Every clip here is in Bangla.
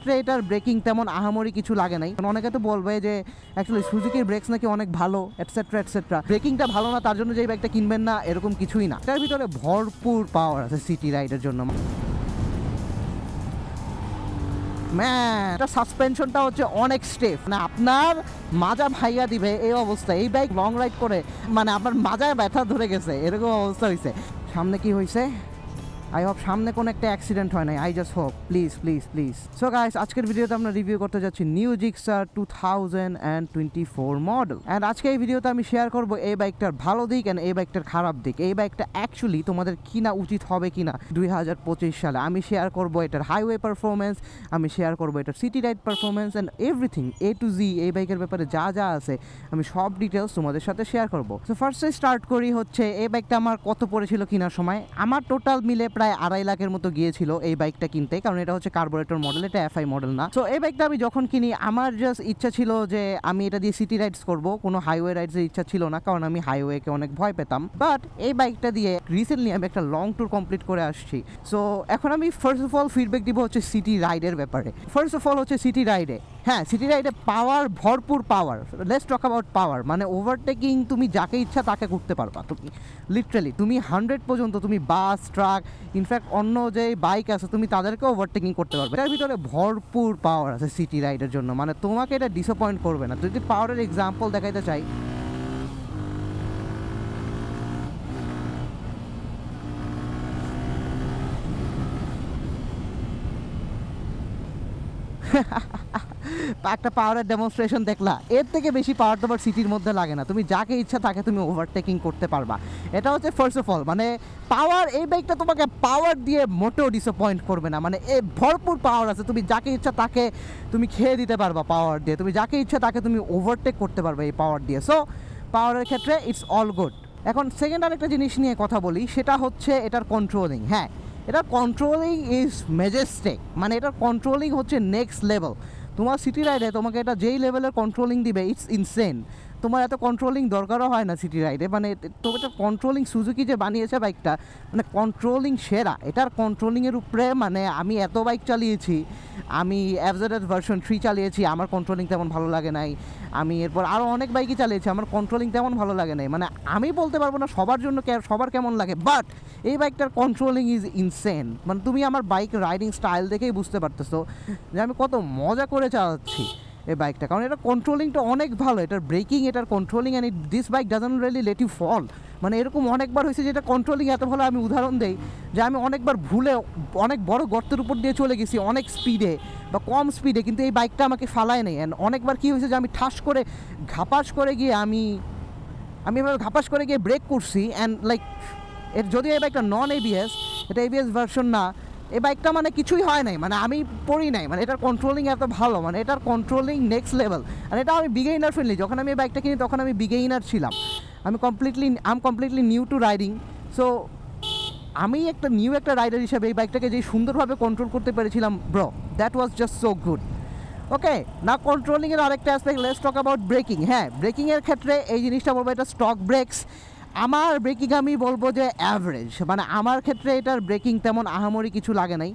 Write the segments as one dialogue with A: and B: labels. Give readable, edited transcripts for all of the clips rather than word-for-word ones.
A: ক্ষেত্রে এটার ব্রেকিং তেমন আহামরি কিছু লাগে নাই। অনেকে তো বলবে যে অ্যাকচুয়ালি সুজুকির ব্রেকস নাকি অনেক ভালো এটসেট্রা এটসেট্রা, ব্রেকিংটা ভালো না তার জন্য যে এই বাইকটা কিনবেন না এরকম কিছুই না। এটার ভিতরে ভরপুর পাওয়ার আছে সিটি রাইডের জন্য। এটা সাসপেনশনটা হচ্ছে অনেক স্টেপ, মানে আপনার মাজা ভাইয়া দিবে এই অবস্থা। এই বাইক লং রাইড করে মানে আপনার মাজায় ব্যথা ধরে গেছে এরকম অবস্থা হয়েছে। সামনে কি হয়েছে? আই হোপ সামনে কোনো একটা অ্যাক্সিডেন্ট হয় নাই, I just hope. Please please please. So guys, আজকের ভিডিওতে আমরা রিভিউ করতে যাচ্ছি নিউ জিক্সার 2024 মডেল। অ্যান্ড আজকে এই ভিডিওতে আমি শেয়ার করব এই বাইকটার ভালো দিক অ্যান্ড এই বাইকটার খারাপ দিক। এই বাইকটা অ্যাকচুয়ালি তোমাদের কিনা উচিত হবে কিনা 2025 সালে। আমি শেয়ার করব এটার হাইওয়ে পারফরমেন্স, আমি শেয়ার করব এটার city ride performance and everything A to Z এই বাইকের ব্যাপারে যা যা আছে আমি সব ডিটেলস তোমাদের সাথে শেয়ার করব। সো ফার্স্টে স্টার্ট করি হচ্ছে এই বাইকটা আমার কত পড়েছিল কেনার সময়। আমার টোটাল মিলে প্রায় 2.5 লাখের মতো গিয়েছিল এই বাইকটা কিনতে, কারণ এটা হচ্ছে কার্বোরেটর মডেল, এটা FI মডেল না। সো এই বাইকটা আমি যখন কিনি আমার জাস্ট ইচ্ছা ছিল যে আমি এটা দিয়ে সিটি রাইডস করব, কোনো হাইওয়ে রাইডসের ইচ্ছা ছিল না, কারণ আমি হাইওয়েকে অনেক ভয় পেতাম। বাট এই বাইকটা দিয়ে রিসেন্টলি আমি একটা লং ট্যুর কমপ্লিট করে আসছি। সো এখন আমি ফার্স্ট অফ অল ফিডব্যাক দিব হচ্ছে সিটি রাইডের ব্যাপারে। ফার্স্ট অফ অল হচ্ছে সিটি রাইডে, হ্যাঁ সিটি রাইডে পাওয়ার, ভরপুর পাওয়ার। লেটস টক অ্যাবাউট পাওয়ার। মানে ওভারটেকিং তুমি যাকে ইচ্ছা তাকে করতে পারবা, তুমি লিটারালি তুমি 100 পর্যন্ত তুমি বাস, ট্রাক, ইনফ্যাক্ট অন্য যে বাইক আছে তুমি তাদেরকে ওভারটেকিং করতে পারবে। এটার ভিতরে ভরপুর পাওয়ার আছে সিটি রাইডের জন্য, মানে তোমাকে এটা ডিসঅ্যাপয়েন্ট করবে না। যদি পাওয়ারের এক্সাম্পল দেখাইতে চাই, একটা পাওয়ারের ডেমনস্ট্রেশন দেখলা, এর থেকে বেশি পাওয়ার তোমার সিটির মধ্যে লাগে না। তুমি যাকে ইচ্ছা তাকে তুমি ওভারটেকিং করতে পারবা। এটা হচ্ছে ফার্স্ট অফ অল মানে পাওয়ার। এই বাইকটা তোমাকে পাওয়ার দিয়ে মোটেও ডিসঅ্যাপয়েন্ট করবে না, মানে এ ভরপুর পাওয়ার আছে। তুমি যাকে ইচ্ছা তাকে তুমি খেয়ে দিতে পারবা পাওয়ার দিয়ে, তুমি যাকে ইচ্ছা তাকে তুমি ওভারটেক করতে পারবে এই পাওয়ার দিয়ে। সো পাওয়ারের ক্ষেত্রে ইটস অল গুড। এখন সেকেন্ড আরেকটা জিনিস নিয়ে কথা বলি, সেটা হচ্ছে এটার কন্ট্রোলিং। হ্যাঁ, এটার কন্ট্রোলিং ইজ মেজেস্টিক, মানে এটার কন্ট্রোলিং হচ্ছে নেক্সট লেভেল। তোমার সিটি রাইডে তোমাকে এটা যেই লেভেলের কন্ট্রোলিং দিবে ইটস ইনসেন। তোমার এত কন্ট্রোলিং দরকারও হয় না সিটি রাইডে, মানে তো এটা কন্ট্রোলিং সুজুকি যে বানিয়েছে বাইকটা, মানে কন্ট্রোলিং সেরা। এটার কন্ট্রোলিংয়ের উপরে মানে আমি এত বাইক চালিয়েছি, আমি FZS ভার্সন 3 চালিয়েছি, আমার কন্ট্রোলিং তেমন ভালো লাগে নাই। আমি এরপর আরও অনেক বাইকই চালিয়েছি, আমার কন্ট্রোলিং তেমন ভালো লাগে নাই। মানে আমি বলতে পারবো না সবার জন্য সবার কেমন লাগে, বাট এই বাইকটার কন্ট্রোলিং ইজ ইনসেন। মানে তুমি আমার বাইক রাইডিং স্টাইল দেখেই বুঝতে পারতেছো যে আমি কত মজা করে চালাচ্ছি এই বাইকটা, কারণ এটা কন্ট্রোলিংটা অনেক ভালো। এটার ব্রেকিং, এটার controlling, and this bike doesn't really let you fall. মানে এরকম অনেকবার হয়েছে যে এটা কন্ট্রোলিং এত ভালো, আমি উদাহরণ দেই যে আমি অনেকবার ভুলে অনেক বড় গর্তের উপর দিয়ে চলে গেছি অনেক স্পিডে বা কম স্পিডে, কিন্তু এই বাইকটা আমাকে ফালায় নেই। অ্যান্ড অনেকবার কী হয়েছে যে আমি ঠাস করে ঘাপাস করে গিয়ে আমি এবার ঘাপাস করে গিয়ে ব্রেক করছি, অ্যান্ড লাইক এর যদিও এই বাইকটা নন ABS, এটা ABS ভার্সন না, এই বাইকটা মানে কিছুই হয় নাই, মানে আমি পড়ি নাই। মানে এটার কন্ট্রোলিং এত ভালো, মানে এটার কন্ট্রোলিং নেক্সট লেভেল। আর এটা আমি বিগেইনার ফ্রেন্ডলি। যখন আমি এই বাইকটা কিনি তখন আমি বিগেইনার ছিলাম, আমি completely new to riding. So আমি একটা নিউ একটা রাইডার হিসেবে এই বাইকটাকে যে সুন্দরভাবে কন্ট্রোল করতে পেরেছিলাম, bro that was just so good. Okay, না কন্ট্রোলিংয়ের আরেকটা aspect, let's talk about braking. হ্যাঁ, ব্রেকিংয়ের ক্ষেত্রে এই জিনিসটা বলবো এটা স্টক ব্রেকস। আমার ব্রেকিং আমি বলবো যে অ্যাভারেজ, মানে আমার ক্ষেত্রে এটার ব্রেকিং তেমন আহামরি কিছু লাগে নাই।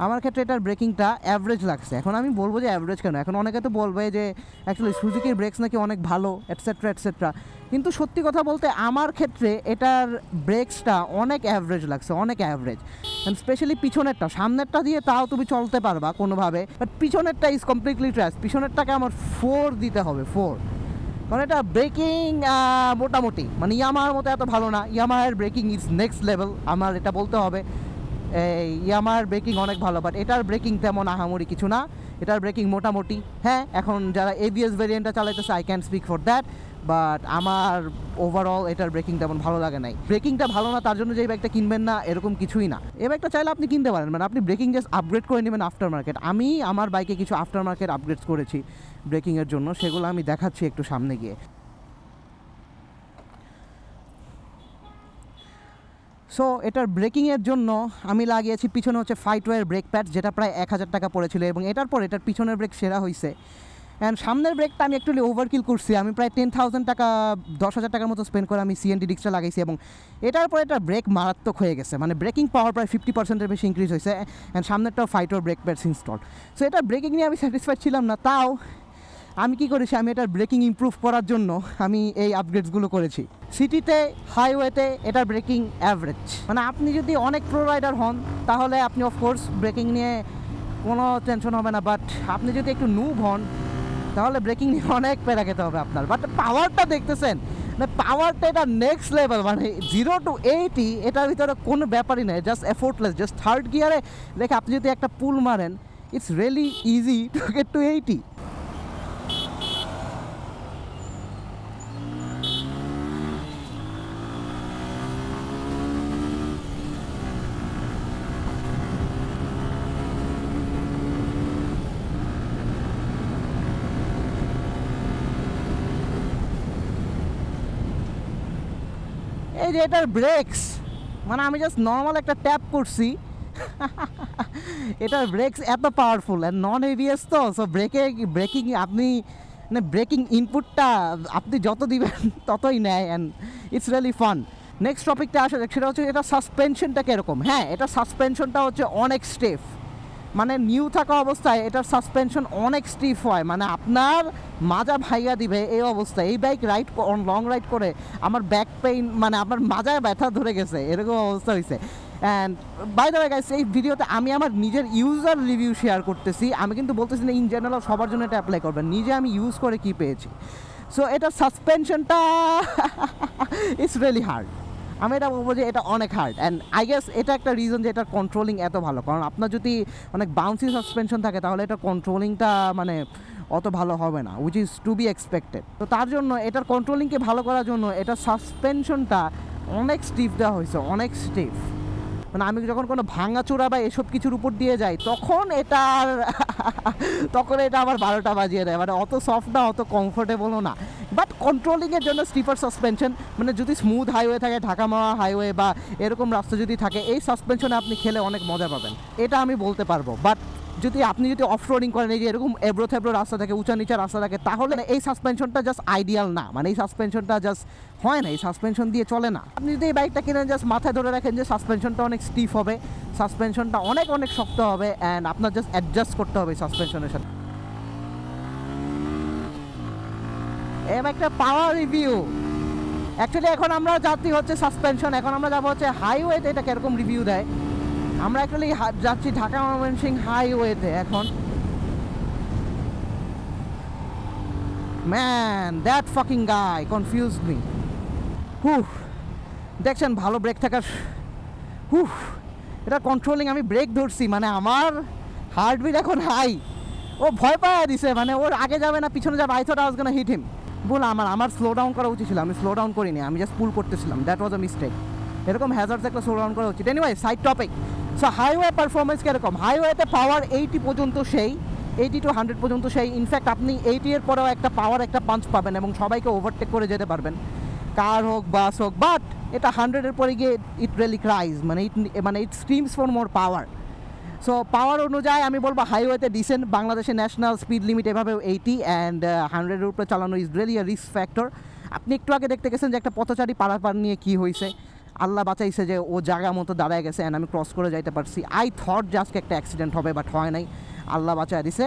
A: আমার ক্ষেত্রে এটার ব্রেকিংটা অ্যাভারেজ লাগছে। এখন আমি বলবো যে অ্যাভারেজ কেন, এখন অনেকে তো বলবে যে অ্যাকচুয়ালি সুজুকির ব্রেকস নাকি অনেক ভালো এটসেট্রা এটসেট্রা, কিন্তু সত্যি কথা বলতে আমার ক্ষেত্রে এটার ব্রেকসটা অনেক অ্যাভারেজ লাগছে, অনেক অ্যাভারেজ। অ্যান্ড স্পেশালি পিছনেরটা, সামনেরটা দিয়ে তাও তুমি চলতে পারবা কোনোভাবে, বাট পিছনেরটা ইজ কমপ্লিটলি ট্র্যাশ। পিছনেরটাকে আমার 4 দিতে হবে, 4। কারণ এটা ব্রেকিং মোটামুটি মানে ইয়ামাহার মতো এত ভালো না। ইয়ামাহার ব্রেকিং ইজ নেক্সট লেভেল, আমার এটা বলতে হবে। ইয়ামাহার ব্রেকিং অনেক ভালো, বাট এটার ব্রেকিং তেমন আহামরি কিছু না, এটার ব্রেকিং মোটামুটি। হ্যাঁ, এখন যারা ABS ভ্যারিয়েন্টটা চালাইতেছে I can speak for that, but আমার ওভারঅল এটার ব্রেকিং তেমন ভালো লাগে নাই। ব্রেকিংটা ভালো না তার জন্য যে এই বাইকটা কিনবেন না এরকম কিছুই না। এই বাইকটা চাইলে আপনি কিনতে পারেন, মানে আপনি ব্রেকিং জাস্ট আপগ্রেড করে নেবেন আফটার মার্কেট। আমি আমার বাইকে কিছু আফটার মার্কেট আপগ্রেডস করেছি ব্রেকিংয়ের জন্য, সেগুলো আমি দেখাচ্ছি একটু সামনে গিয়ে। সো এটার ব্রেকিংয়ের জন্য আমি লাগিয়েছি পিছনে হচ্ছে ফাইটওয়ের ব্রেক প্যাড, যেটা প্রায় 1000 টাকা পড়েছিল, এবং এটার পর এটার পিছনের ব্রেক সেরা হয়েছে। অ্যান্ড সামনের ব্রেকটা আমি একটু ওভারকিল করছি, আমি প্রায় 10,000 টাকা 10,000 টাকার মতো স্পেন্ড করে আমি সিএনডি ডিস্কটা লাগাইছি, এবং এটার পরে এটা ব্রেক মারাত্মক হয়ে গেছে, মানে ব্রেকিং পাওয়ার প্রায় 50%-এর বেশি ইনক্রিজ হয়েছে, অ্যান্ড সামনেরটাও fighter brake pads install. So এটার ব্রেকিং নিয়ে আমি স্যাটিসফাইড ছিলাম না, তাও আমি কী করেছি, আমি এটার ব্রেকিং ইমপ্রুভ করার জন্য আমি এই আপগ্রেডসগুলো করেছি। সিটিতে, হাইওয়েতে এটার ব্রেকিং অ্যাভারেজ, মানে আপনি যদি অনেক প্রো রাইডার হন তাহলে আপনি অফকোর্স ব্রেকিং নিয়ে কোনো টেনশন হবে না, বাট আপনি যদি একটু নুব হন তাহলে ব্রেকিং নিয়ে অনেক প্যারা খেতে হবে আপনার। বাট পাওয়ারটা দেখতেছেন, মানে পাওয়ারটা এটা নেক্সট লেভেল, মানে 0 to 80 এটার ভিতরে কোনো ব্যাপারই নেই, জাস্ট এফোর্টলেস, জাস্ট থার্ড গিয়ারে দেখে আপনি যদি একটা পুল মারেন, it's really easy to get to 80। এই যে এটার ব্রেকস, মানে আমি জাস্ট নর্মাল একটা ট্যাপ করছি, এটার ব্রেকস এত পাওয়ারফুল অ্যান্ড নন এভিএস, তো সো ব্রেকিং আপনি মানে ব্রেকিং ইনপুটটা আপনি যত দিবেন ততই নেয়, and it's really fun. Next টপিকটা আসা যাক, সেটা হচ্ছে এটা সাসপেনশনটা কীরকম। হ্যাঁ, এটা সাসপেনশনটা হচ্ছে অনেক স্টিফ, মানে নিউ থাকা অবস্থায় এটার সাসপেনশন অনেক স্টিফ হয়, মানে আপনার মাজা ভাইয়া দিবে এই অবস্থায়। এই বাইক রাইড লং রাইড করে আমার ব্যাক পেইন, মানে আমার মাজায় ব্যথা ধরে গেছে, এরকম অবস্থা হয়েছে। And by the way guys, এই ভিডিওতে আমি আমার নিজের ইউজার রিভিউ শেয়ার করতেছি, আমি কিন্তু বলতেছি না ইন জেনারেল সবার জন্য এটা অ্যাপ্লাই করবেন, নিজে আমি ইউজ করে কি পেয়েছি। সো এটার সাসপেনশনটা ইটস রিয়েলি হার্ড, আমি এটা বলবো যে এটা অনেক হার্ড, অ্যান্ড আই গেস এটা একটা রিজন যে এটার কন্ট্রোলিং এত ভালো, কারণ আপনার যদি অনেক বাউন্সি সাসপেনশন থাকে তাহলে এটার কন্ট্রোলিংটা মানে অত ভালো হবে না, which is to be expected. তো তার জন্য এটার কন্ট্রোলিংকে ভালো করার জন্য এটার সাসপেনশনটা অনেক স্টিফ দেওয়া হয়েছে, অনেক স্টিফ, মানে আমি যখন কোনো ভাঙাচোরা বা এসব কিছুর উপর দিয়ে যাই তখন এটা আবার 12টা বাজিয়ে দেয়, মানে অত সফট না, অত কমফোর্টেবলও না। বাট কন্ট্রোলিংয়ের জন্য স্টিফার সাসপেনশন, মানে যদি স্মুথ হাইওয়ে থাকে, ঢাকা মাওয়া হাইওয়ে বা এরকম রাস্তা যদি থাকে, এই সাসপেনশনে আপনি খেলে অনেক মজা পাবেন, এটা আমি বলতে পারবো। বাট আপনি যদি অফ রোডিং করেন, এই যে এরকম এবড়ো থেবড়ো রাস্তা থাকে, উঁচা নিচা রাস্তা থাকে, তাহলে এই সাসপেনশনটা জাস্ট আইডিয়াল না, মানে এই সাসপেনশনটা জাস্ট হয় না, এই সাসপেনশন দিয়ে চলে না। আপনি যদি এই বাইকটা কিনেন, জাস্ট মাথায় ধরে রাখেন যে সাসপেনশনটা অনেক স্টিফ হবে, সাসপেনশনটা অনেক অনেক শক্ত হবে, অ্যান্ড আপনার জাস্ট অ্যাডজাস্ট করতে হবে সাসপেনশনের সাথে। এই বাইকটা পাওয়ার রিভিউ, অ্যাকচুয়ালি এখন আমরা যাচ্ছি হচ্ছে সাসপেনশন, এখন আমরা যাবো হচ্ছে হাইওয়েতে এটা কিরকম রিভিউ দেয়। আমরা অ্যাকচুয়ালি যাচ্ছি ঢাকা ময়মনসিংহ হাইওয়েতে এখন। Man, that fucking guy confused me. দেখছেন ভালো ব্রেক থাকার, এটা কন্ট্রোলিং, আমি ব্রেক ধরছি, মানে আমার হার্টবিট এখন হাই, ও ভয় পাওয়া দিছে, মানে ওর আগে যাবে না পিছনে যাবে, I thought I was gonna hit him. বল আমার স্লো ডাউন করা উচিত ছিল, আমি স্লো ডাউন করিনি, আমি জাস্ট পুল করতেছিলাম, দ্যাট ওয়াজ আ মিস্টেক। এরকম হ্যাজার্ডস একটা স্লো ডাউন করা উচিত। Anyway, side topic. So highway performance কীরকম, হাইওয়েতে পাওয়ার 80 পর্যন্ত সেই, 80 to 100 পর্যন্ত সেই। ইনফ্যাক্ট আপনি 80 এর পরেও একটা পাওয়ার, একটা পাঞ্চ পাবেন এবং সবাইকে ওভারটেক করে যেতে পারবেন, কার হোক বাস হোক। বাট এটা 100 এর পরে গিয়ে ইট রিয়েলি ক্রাইজ, মানে it screams for more power. So power অনুযায়ী আমি বলবো হাইওয়েতে ডিসেন্ট, বাংলাদেশে ন্যাশনাল স্পিড লিমিট এভাবে 80, অ্যান্ড 100-এর উপরে চালানো is really a risk factor. আপনি একটু আগে দেখতে গেছেন যে একটা পথচারী পারাপার নিয়ে কী হয়েছে, আল্লাহ বাঁচাইছে যে ও জায়গা মতো দাঁড়ায় গেছে, অ্যান্ড আমি ক্রস করে যাইতে পারছি। আই থট যে আজকে একটা অ্যাক্সিডেন্ট হবে, বাট হয় নাই, আল্লাহ বাঁচায় দিছে,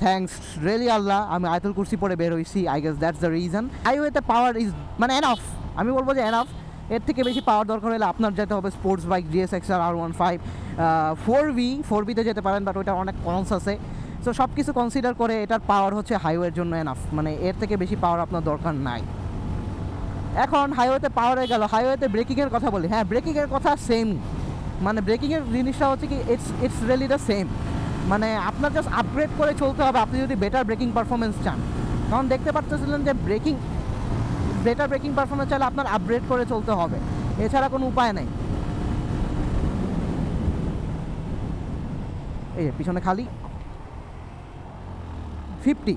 A: থ্যাঙ্কস রিয়েলি আল্লাহ। আমি আয়াতুল কুরসি পরে বের হয়েছি, I guess that's the reason. হাইওয়েতে পাওয়ার ইজ মানে এনাফ, আমি বলবো যে এনাফ। এর থেকে বেশি পাওয়ার দরকার হলে আপনার যেতে হবে স্পোর্টস বাইক, GSX-R R15, 4V-তে যেতে পারেন, বাট ওইটা অনেক কনস আছে। সো সব কিছু কনসিডার করে এটার পাওয়ার হচ্ছে হাইওয়ের জন্য এনাফ, মানে এর থেকে বেশি পাওয়ার আপনার দরকার নাই। এখন হাইওয়েতে পাওয়ারে গেল, হাইওয়েতে ব্রেকিংয়ের কথা বলি। হ্যাঁ, ব্রেকিংয়ের কথা সেম, মানে ব্রেকিংয়ের জিনিসটা হচ্ছে কি ইটস রিয়েলি দ্য সেম, মানে আপনার জাস্ট আপগ্রেড করে চলতে হবে আপনি যদি বেটার ব্রেকিং পারফরমেন্স চান। কারণ দেখতে পাচ্ছিলেন যে বেটার ব্রেকিং পারফরমেন্স চাইলে আপনার আপগ্রেড করে চলতে হবে, এছাড়া কোনো উপায় নেই। এই পিছনে খালি 50,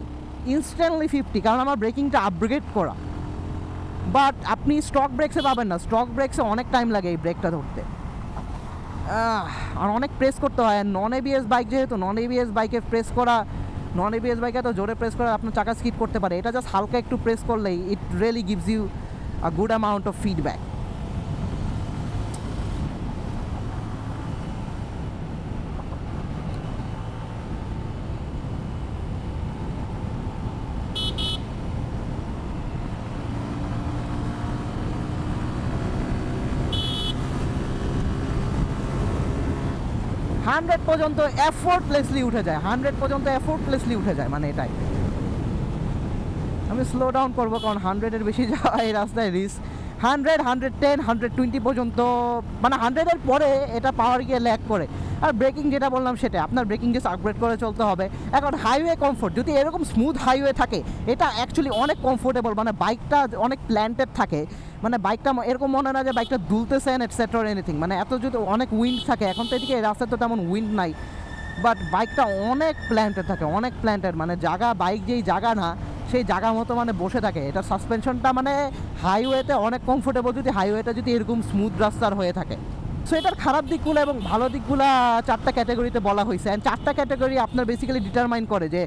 A: ইনস্ট্যান্টলি 50, কারণ আমার ব্রেকিংটা আপগ্রেড করা। বাট আপনি স্টক ব্রেকসে পাবেন না, স্টক ব্রেকসে অনেক টাইম লাগে এই ব্রেকটা ধরতে, আর অনেক প্রেস করতে হয়। নন এবিএস বাইক যেহেতু, নন এবিএস বাইকে প্রেস করা নন এবিএস বাইকে তো জোরে প্রেস করে আপনার চাকা স্কিড করতে পারে, এটা জাস্ট হালকা একটু প্রেস করলেই it really gives you a good amount of feedback. Hundred পর্যন্ত এফোর্টলেসলি উঠে যায়, 100 পর্যন্ত এফোর্টলেসলি উঠে যায়, মানে এটাই। আমি স্লো ডাউন করবো কারণ 100-এর বেশি যাওয়া এই রাস্তায় রিস্ক। 100, 110, 120 পর্যন্ত, মানে 100-এর পরে এটা পাওয়ার গিয়ে ল্যাগ করে। আর ব্রেকিং যেটা বললাম সেটা আপনার ব্রেকিং জাস্ট আপগ্রেড করে চলতে হবে। এখন হাইওয়ে কমফোর্ট, যদি এরকম স্মুথ হাইওয়ে থাকে এটা অ্যাকচুয়ালি অনেক কমফোর্টেবল, মানে বাইকটা অনেক প্ল্যান্টেড থাকে, মানে বাইকটা এরকম মনে না যে বাইকটা দুলতেছেন এটসেট্রা এনিথিং, মানে এত যদি অনেক উইন্ড থাকে, এখন তো এদিকে এই রাস্তায় তো তেমন উইন্ড নাই, বাট বাইকটা অনেক প্ল্যান্টেড থাকে, অনেক প্ল্যান্টেড, মানে জায়গা বাইক যেই জায়গা না সেই জায়গা মতো মানে বসে থাকে। এটা সাসপেনশনটা মানে হাইওয়েতে অনেক কমফোর্টেবল, যদি হাইওয়েটা যদি এরকম স্মুথ রাস্তার হয়ে থাকে। সো এটার খারাপ দিকগুলো এবং ভালো দিকগুলো 4টা ক্যাটাগরিতে বলা হয়েছে, অ্যান্ড 4টা ক্যাটাগরি আপনার বেসিক্যালি ডিটারমাইন করে যে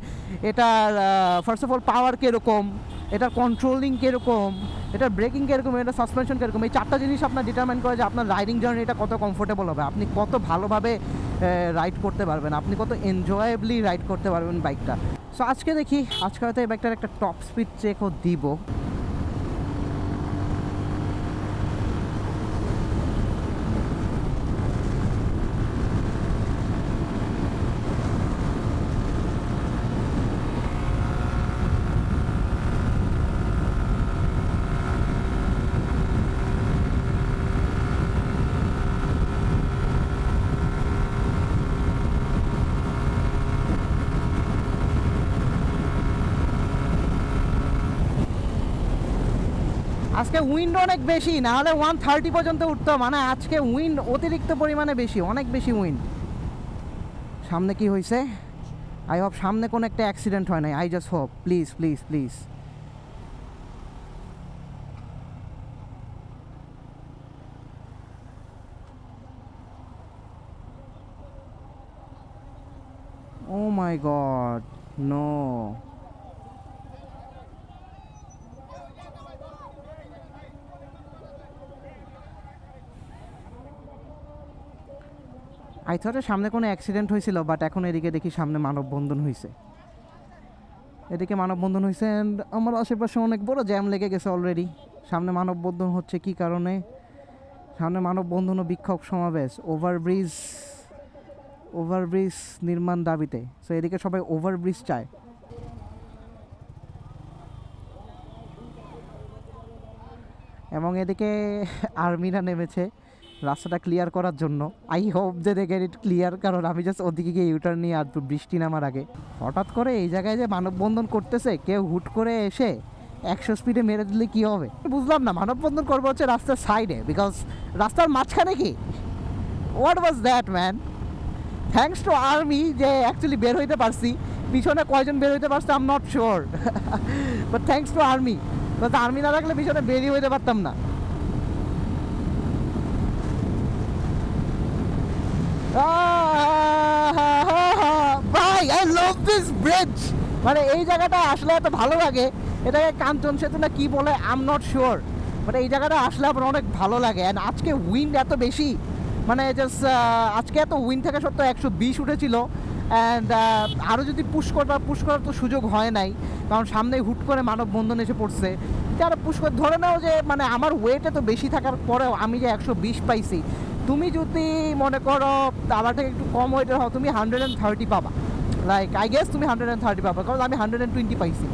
A: এটার ফার্স্ট অফ অল পাওয়ার কীরকম, এটার কন্ট্রোলিং কীরকম, এটার ব্রেকিং কীরকম, এটার সাসপেনশন কীরকম। এই 4টা জিনিস আপনার ডিটারমাইন করে যে আপনার রাইডিং জার্নিটা কত কমফোর্টেবল হবে, আপনি কত ভালোভাবে রাইড করতে পারবেন, আপনি কত এনজয়েবলি রাইড করতে পারবেন বাইকটা। সো আজকে দেখি, আজকে হয়তো এই বাইকটার একটা টপ স্পিড চেকও দিব। আজকে উইন্ড অনেক বেশি, না হলে 130 পর্যন্ত উঠতো, মানে আজকে উইন্ড অতিরিক্ত পরিমাণে বেশি, অনেক বেশি উইন্ড। সামনে কি হয়েছে? আই হোপ সামনে কোনো একটা অ্যাক্সিডেন্ট হয় নাই, I just hope, please please please. Oh my God, no. I thought সামনে কোনো অ্যাক্সিডেন্ট হয়েছিল, বাট এখন এদিকে দেখি সামনে মানববন্ধন হয়েছে, এদিকে মানববন্ধন হয়েছে, অ্যান্ড আমার আশেপাশে অনেক বড় জ্যাম লেগে গেছে অলরেডি। সামনে মানববন্ধন হচ্ছে কি কারণে? সামনে মানববন্ধন ও বিক্ষোভ সমাবেশ, ওভারব্রিজ নির্মাণ দাবিতে। সো এদিকে সবাই ওভারব্রিজ চায়। এবং এদিকে আর্মিরা নেমেছে রাস্তাটা ক্লিয়ার করার জন্য। আই হোপ যে দে গেট ইট ক্লিয়ার, কারণ আমি জাস্ট ওদিকে গিয়ে ইউটার্ন নিয়ে আসবো বৃষ্টি নামার আগে। হঠাৎ করে এই জায়গায় যে মানববন্ধন করতেছে, কেউ হুট করে এসে 100 স্পিডে মেরে দিলে কী হবে? বুঝলাম না, মানববন্ধন করবো হচ্ছে রাস্তার সাইডে, বিকজ রাস্তার মাঝখানে কি? What was that man? Thanks to army যে অ্যাকচুয়ালি বের হইতে পারছি। পিছনে কয়জন বের হইতে পারছে I am not sure, but thanks to army, because army না থাকলে পিছনে বেরিয়ে হইতে পারতাম না। ভাই আই লাভ দিস ব্রিজ, মানে এই জায়গাটা আসলে এত ভালো লাগে। এটাকে কাঞ্চন সেতু না কি বলে I am not sure, but এই জায়গাটা আসলে আমার অনেক ভালো লাগে। অ্যান্ড আজকে উইন্ড এত বেশি, মানে জাস্ট আজকে এত উইন্ড থেকে সত্ত্বেও 120 উঠেছিল। অ্যান্ড আরও যদি পুশ করার তো সুযোগ হয় নাই, কারণ সামনেই হুট করে মানববন্ধন এসে পড়ছে। যারা পুশ করে ধরে নাও যে মানে আমার ওয়েট এত বেশি থাকার পরেও আমি যে 120 পাইছি, তুমি যদি মনে করো আমার থেকে একটু কম ওয়েটের হও, তুমি 130 পাবা। লাইক আই গেস তুমি 130 পাবা, কারণ আমি 120 পাইছি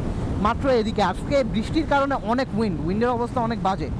A: মাত্র। এদিকে আজকে বৃষ্টির কারণে অনেক উইন্ডের অবস্থা অনেক বাজে।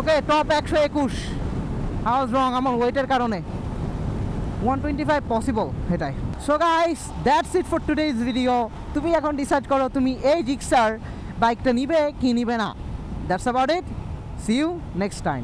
A: ওকে টপ 121 হাউস রং আমার ওয়েটের কারণে 125 পসিবল এটাই। So guys that's it for today's video. তুমি এখন ডিসাইড করো তুমি এই জিক্সার বাইকটা নিবে কি নিবে না। That's about it. See you next time.